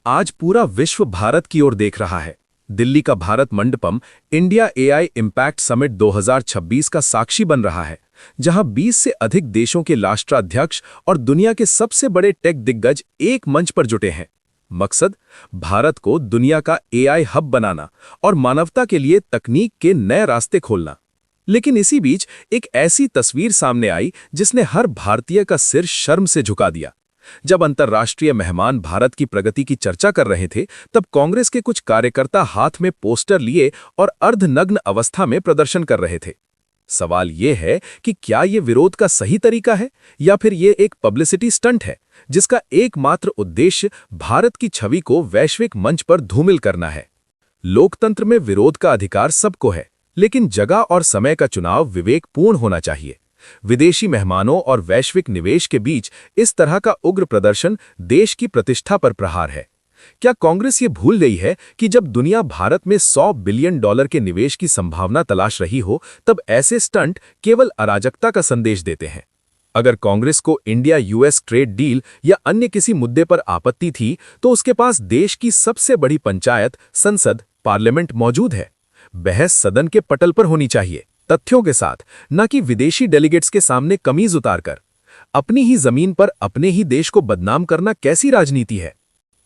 आज पूरा विश्व भारत की ओर देख रहा है। दिल्ली का Bharat Mandapam India AI impact summit 2026 का साक्षी बन रहा है, जहां 20 से अधिक देशों के राष्ट्राध्यक्ष और दुनिया के सबसे बड़े टेक दिग्गज एक मंच पर जुटे हैं। मकसद भारत को दुनिया का एआई हब बनाना और मानवता के लिए तकनीक के नए रास्ते खोलना। लेकिन इसी बीच एक ऐसी तस्वीर सामने आई जिसने हर भारतीय का सिर शर्म से झुका दिया। जब अंतर्राष्ट्रीय मेहमान भारत की प्रगति की चर्चा कर रहे थे, तब कांग्रेस के कुछ कार्यकर्ता हाथ में पोस्टर लिए और अर्धनग्न अवस्था में प्रदर्शन कर रहे थे। सवाल यह है कि क्या यह विरोध का सही तरीका है या फिर यह एक पब्लिसिटी स्टंट है जिसका एकमात्र उद्देश्य भारत की छवि को वैश्विक मंच पर धूमिल करना है। लोकतंत्र में विरोध का अधिकार सबको है, लेकिन जगह और समय का चुनाव विवेकपूर्ण होना चाहिए। विदेशी मेहमानों और वैश्विक निवेश के बीच इस तरह का उग्र प्रदर्शन देश की प्रतिष्ठा पर प्रहार है। क्या कांग्रेस ये भूल गई है कि जब दुनिया भारत में $100 बिलियन के निवेश की संभावना तलाश रही हो, तब ऐसे स्टंट केवल अराजकता का संदेश देते हैं? अगर कांग्रेस को इंडिया यूएस ट्रेड डील या अन्य किसी मुद्दे पर आपत्ति थी, तो उसके पास देश की सबसे बड़ी पंचायत, संसद, पार्लियामेंट मौजूद है। बहस सदन के पटल पर होनी चाहिए, तथ्यों के साथ, न कि विदेशी डेलीगेट्स के सामने कमीज उतारकर। अपनी ही जमीन पर अपने ही देश को बदनाम करना कैसी राजनीति है?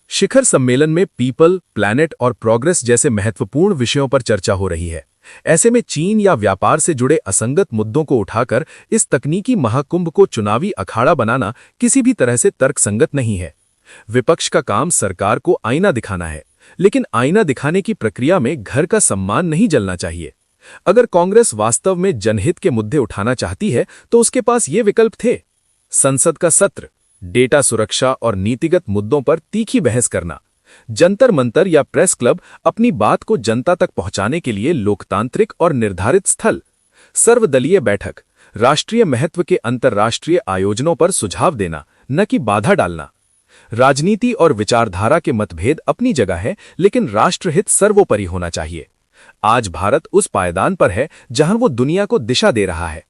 शिखर सम्मेलन में पीपल, प्लैनेट और प्रोग्रेस जैसे महत्वपूर्ण विषयों पर चर्चा हो रही है। ऐसे में चीन या व्यापार से जुड़े असंगत मुद्दों को उठाकर इस तकनीकी महाकुंभ को चुनावी अखाड़ा बनाना किसी भी तरह से तर्कसंगत नहीं है। विपक्ष का काम सरकार को आईना दिखाना है, लेकिन आईना दिखाने की प्रक्रिया में घर का सम्मान नहीं जलना चाहिए। अगर कांग्रेस वास्तव में जनहित के मुद्दे उठाना चाहती है, तो उसके पास ये विकल्प थे: संसद का सत्र, डेटा सुरक्षा और नीतिगत मुद्दों पर तीखी बहस करना, जंतर मंतर या प्रेस क्लब अपनी बात को जनता तक पहुंचाने के लिए लोकतांत्रिक और निर्धारित स्थल, सर्वदलीय बैठक, राष्ट्रीय महत्व के अंतर्राष्ट्रीय आयोजनों पर सुझाव देना, न कि बाधा डालना। राजनीति और विचारधारा के मतभेद अपनी जगह है, लेकिन राष्ट्रहित सर्वोपरि होना चाहिए। आज भारत उस पायदान पर है जहां वो दुनिया को दिशा दे रहा है।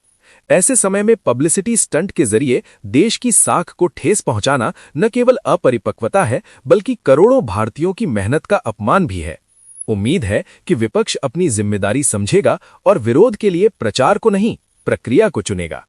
ऐसे समय में पब्लिसिटी स्टंट के जरिए देश की साख को ठेस पहुंचाना न केवल अपरिपक्वता है, बल्कि करोड़ों भारतीयों की मेहनत का अपमान भी है। उम्मीद है कि विपक्ष अपनी जिम्मेदारी समझेगा और विरोध के लिए प्रचार को नहीं, प्रक्रिया को चुनेगा।